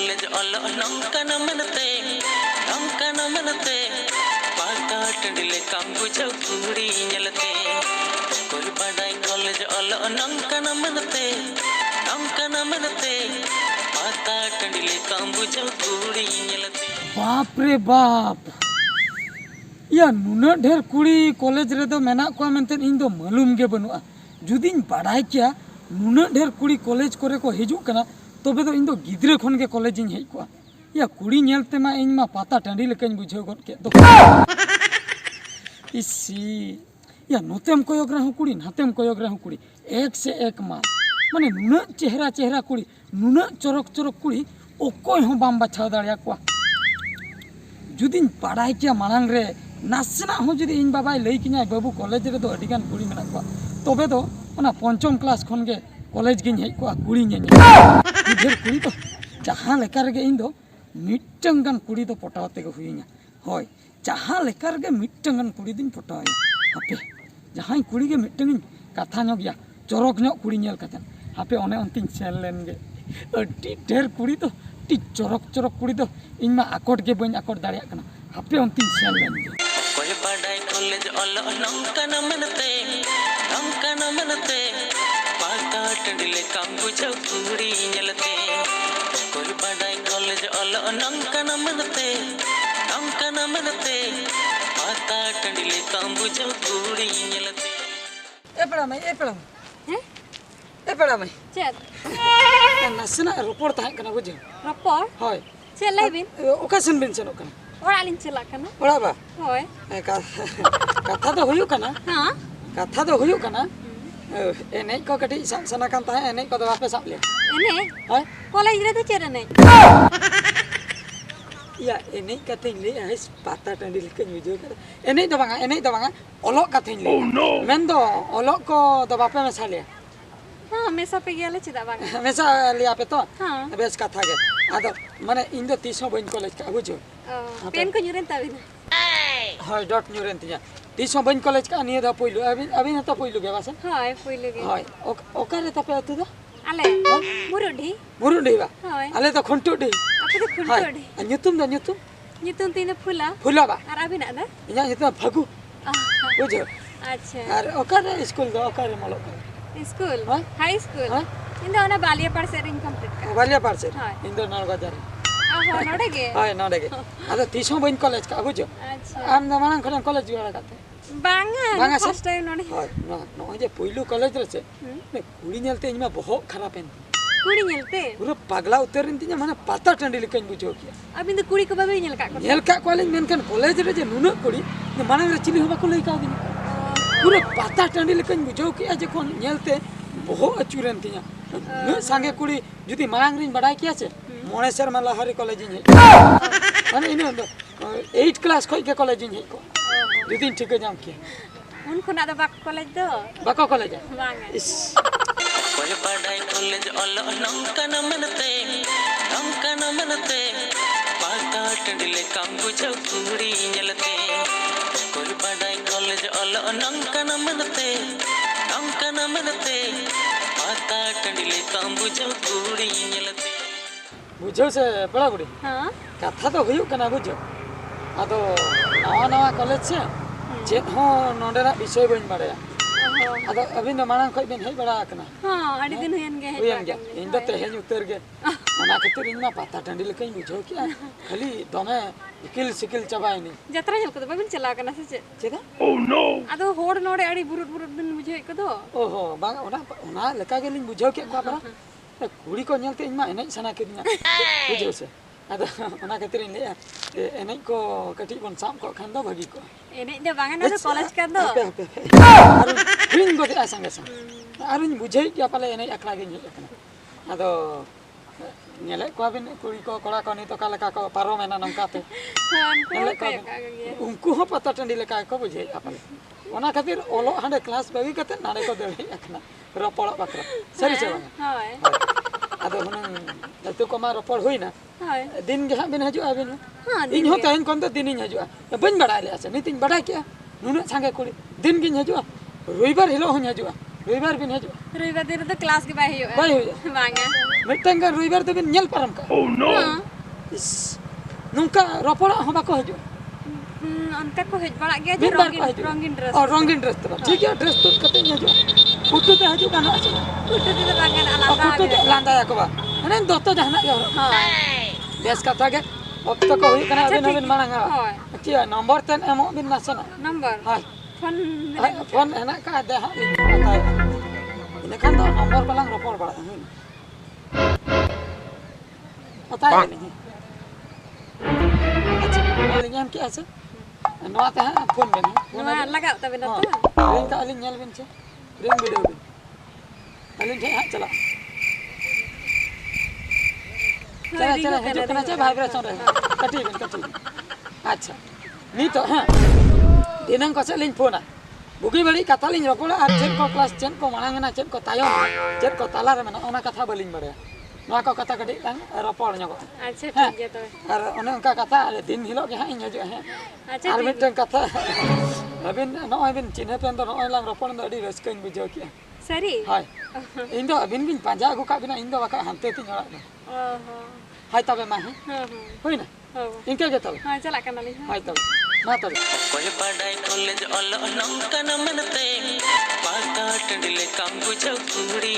College alloy नंकन मनते पाता टंडिले काम बुझो कुड़ी ñलते कोई बड़ाई कॉलेज ऑलो नंकन मनते पाता टंडिले काम बुझो कुड़ी ñलते बाप रे बाप या नुना ढेर कुड़ी कॉलेज रे दो मेना को मेनते इन दो मालूम गे बनुआ जुदिन बाडाय किया नुना ढेर कुड़ी कॉलेज करे को हिजू कना तबे तो इन दो गिद्रे खन के कॉलेज इन हेज को या कुड़ी नेलते मा इन मा पाता टांडी लेकन बुझे गट के तो इसी या नोतेम कोयोग रहा कुड़ी नातेम कोयोग रहा कुड़ी एक से एक मा माने नुना चेहरा कुड़ी नुना चरक कुड़ी ओकोय हो बाम बाछाव दाड़िया को जुदिन पढ़ाई किया मांग रे नासना हो जुदी इन बाबाई लई किना बाबू कॉलेज रे तो अडिगान कुड़ी मेना को तबे तो ओना पंचम क्लास खन के कॉलेज गिन हेज को कुड़ी ने ढेर कुड़ी तो जहां लेका रे इन दो मिटंग गान कुड़ी तो पटावते के हुइना होय जहां लेका रे मिटंग गान कुड़ी दिन पटावया हापे जहां कुड़ी के मिटंग कथा नो गया चरक नो कुड़ी नेल कथा हापे ओने अंतिन सेल लेन गे अड्डी ढेर कुड़ी तो टी चरक कुड़ी तो इन मा आकोट के बन आकोट दाड़िया कना हापे अंतिन सेल लेन गे कोई बड़ाई कॉलेज ऑलो नंकन मनते पाता टंडिले काम बुझो कुड़ी ñलते कोई बड़ाई कॉलेज ऑलो नंकन मनते पाता टंडिले काम बुझो कुड़ी ñलते ए पड़ा मैं हैं ए पड़ा मैं चेत नासना रिपोर्ट ताहे कना बुझे रपोर होय चेत लाइबिन ओकासन बिन सेनो कना ओरा लिन चला कना ओरा बा होय कथा तो हुयु कना हां कथा तो हुयु कना एने को कटी सना कान ताहे एने को तो वापस आप ले एने होय कॉलेज रे तो चेरा नहीं या एने कथे ले है पाता टंडी लेके बुझो कर एने तो बांगा ओलो कथे ले मेन दो ओलो को तो बापे में साले हां मेसा पे गेले चिदा बांगा हमेशा लिया पे तो हां बेस कथा गे आदो माने इन दो 30 बन कॉलेज का बुझो पेन को न्यूरेन ताबिन हाय डॉट न्यूरेन तिया 30 बन कॉलेज का निये दा पोइलु अभी तो पोइलु गे बासन हाय पोइलु गे हाय ओकारे तपे अतु दा आले मुरुडी बा हाय आले तो खंटुडी आपे तो खुंटोडी न्युतुम न्यूतन तीन फुला बा और अभी ना इना न्युतुम फगु बुझो अच्छा और ओकारे स्कूल दो ओकारे मलो स्कूल हाँ? हाई स्कूल हाँ? इंदा ओना बालिया पार से कंप्लीट का बालिया पार से हाँ। इंदो नलगजारी आहो नोडेगे हाय नडेगे आदो 30 बन कॉलेज का बुझो अच्छा आम दमानन खन कॉलेज गड़ा काते बांगा फर्स्ट टाइम नोडे हाय नो जे पहिलो कॉलेज रे से कुड़ी नेलते इमा बहुत खराब है कुड़ी नेलते पूरा पगला उतरिन तिया माने पाता टंडी लेकन बुझो किया अब इंद कुड़ी को बाबे नेल का कॉलेज मेनकन कॉलेज रे जे नुन कुड़ी माने रे चिली होबा को लई का दिन पूरा पाता टंडी लेकन बुझो किया जे कोन नेलते बहुत अचुरन तिया न संगे कुड़ी जुदी मांग रिन बडाई किया छे मोणे सर मला हरी कॉलेज इन माने इन 8 क्लास खोई के कॉलेज इन को जुदी ठीक जाम किया उन खुना द बाक कॉलेज दो बाको कॉलेज बांगा इस कोई बड़ाई कॉलेज ऑलो नंकन मनते पाता टंडिले काम बुझो कुड़ी ñलते कोई बड़ाई कॉलेज ऑलो नंकन मनते पाता टंडिले काम बुझो कुड़ी ñलते बुझो से बड़ा कुड़ी हां कथा तो हुयु कना बुझो आदो नवा कॉलेज से जे हो नोडेना विषय बइन बाड़या आदो अभी न मानन खय बिन हेय बड़ा कना हां अडी दिन हुयन गे इन दो तेहेन उतर गे ओना खतिर इन पाता टंडी लेकन बुझो किया खाली दमे इकिल चबाय नहीं जत्रा जल को बाबिन चला कना से चेदा ओ नो आदो होड़ नोडे अडी बुरुट बिन बुझे को दो ओहो बांग ओना लेका गेलिन बुझो के को बरा कुड़ी को नेलते इन मा एने सना के दिना बुझो से आदो ओना खतिर इन ले एने को कटी बन साम को खान दो भागी को एने दे बांगा ना कॉलेज का दो बिन गो दे संगे संग आरुन बुझे क्या पाले एने अखला गे नेल कना आदो नेले को बिन कुड़ी को कोड़ा को नि तो कालका को पारो मेना नंकाते उनको हो पता टंडी लेका को बुझे आपले ओना खातिर ओलो हांडे क्लास बागी कते नारे को देले अखना रपड़ बकरा सरी से हाय आदो हुन तो को मा रपड़ होइना हाय दिन गे बिन हजु आबिन हां इन हो तहन कोन तो दिन इन हजु बन बड़ा ले आसे नितिन बड़ा क्या नुन संगे कुड़ी दिन गिन हजु रविवार हिलो हन हजु रविवार बिन हजू रविवार दिन तो क्लास के बाय हुआ बाय हुआ बांगा मिटन का रविवार तो बिन नेल पारम का हाँ इस नुका रोपड़ा हम बाको हजू उनका को हेज बड़ा गया बिन जो बार को हजू रंगीन ड्रेस और रंगीन ड्रेस तो ठीक है ड्रेस तो कते हजू कुटु ते हजू काना আছে कुछ तो बांगा और आलादा कुटु ते लांदा या को बा अने दोतो जहना के हाँ बेस कथा के अब तो को हुई कना अच्छा, अबिन अबिन ठीक। मांगा हाँ। अच्छा नंबर 10 एमो बिन नासना नंबर हां फोन फोन है ना का दे हां बताए इन खान तो नंबर पलंग रोपड़ बड़ा है बताए नहीं अच्छा बोलिए हम क्या है नवाते हैं फोन में नवा लगा तबे ना तो रिंग का अलिंग नेल बिन से रिंग वीडियो बिन अलिंग से हां चला चला चला हिजू कना चे वाइब्रेशन रहे कटी बिन कटी अच्छा नी तो हां दिनंग को से लिंग फोन बुगी बड़ी कथा लिंग रोपड़ा और चेन को क्लास चेन को मांगना चेन को तायम चेन को ताला रे मना ओना कथा बलिंग बड़े नवा को कथा कटी लांग रोपड़ ᱧᱚᱜᱚ अच्छा ठीक है तो और ओने उनका कथा दिन हिलो के हां हजू है अच्छा और ठीक मिटन कथा अबिन नॉय बिन चिन्ह पेन तो नॉय लांग रोपड़ द अडी रस्कन बुझो के सरी हाय इन दो अबिन बिन पांजा गु का बिना इन दो बाका हंते ती नड़ा ओहो हाय तबे मा है हाँ होई ना हाँ इनके के तबे हाँ चला करना ली हाय तबे मा तबे कोई बड़ाई कॉलेज ऑल नंका न मनते पाटा टंडले काम बुझो कुड़ी